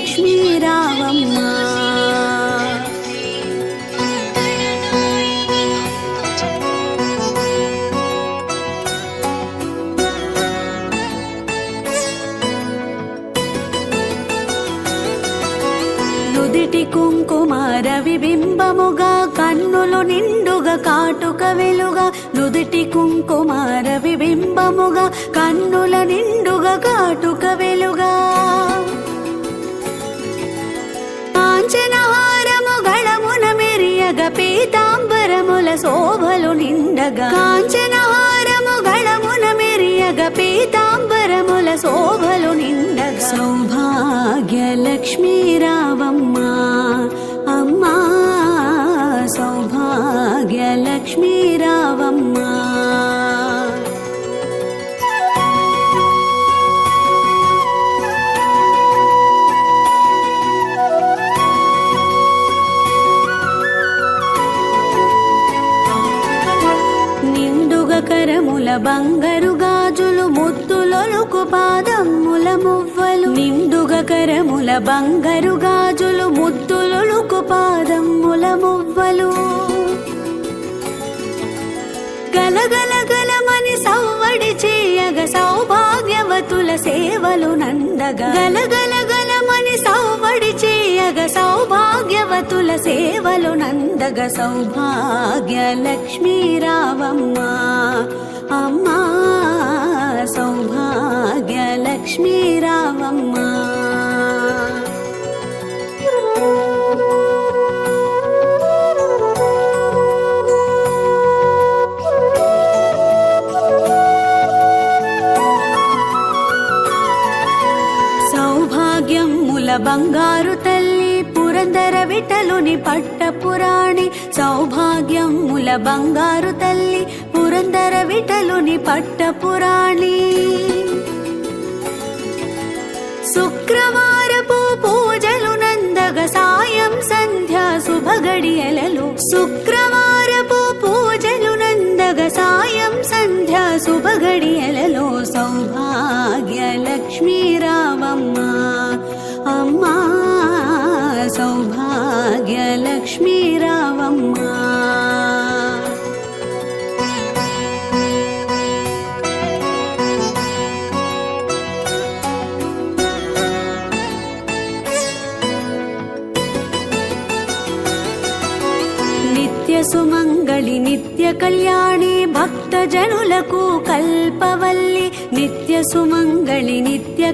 భాగ్యలక్ష్మీ రావమ్మ. నుదిటి కుంకుమ రవిబింబముగా కన్నులు నిండుగా కాటుక వెలుగా. నుదిటి కుంకుమ రవిబింబముగా కన్నుల నిండుగా కాటుక వెలుగా. కాంచనహారము గళమున మెరియగ పీతాంబరముల శోభలు నిండగా. కాంచనహారము గళమున మెరియగ పీతాంబరముల శోభలు నిండగా. సౌభాగ్యలక్ష్మీ రావమ్మ అమ్మా, సౌభాగ్యలక్ష్మీ రావమ్మ. కరముల బంగారు గాజులు ముద్దులొలుకు పాదమ్ముల మువ్వలు. నిండుగా కరముల బంగారు గాజులు ముద్దులొలుకు పాదమ్ముల మువ్వలు. గలగల గలమని సవ్వడి చేయగ సౌభాగ్యవతుల సేవలు నందగా. గలగల గలమని సవ్వడి చేయగ సౌభాగ్యవతుల సేవలు నందగ. సౌభాగ్యలక్ష్మీ రావమ్మ అమ్మా, సౌభాగ్యలక్ష్మీ రావమ్మ. సౌభాగ్యముల బంగారు తల్లి పురందర విఠలుని పట్టపురాణి. సౌభాగ్యముల బంగారు తల్లి పురందర విఠలుని పట్టపురాణి. శుక్రవారపు పూజలు నందగ సాయం సంధ్యా శుభగడియలలో. శుక్రవారపు పూజలు నందగ సాయం సంధ్యా శుభగడియలలో. సౌభాగ్యలక్ష్మీ రావమ్మ అమ్మా, సౌభాగ్యలక్ష్మీ రావమ్మ. నిత్య సుమంగళి నిత్య కళ్యాణి భక్తజనులకు కల్పవల్లి. నిత్య సుమంగళి నిత్య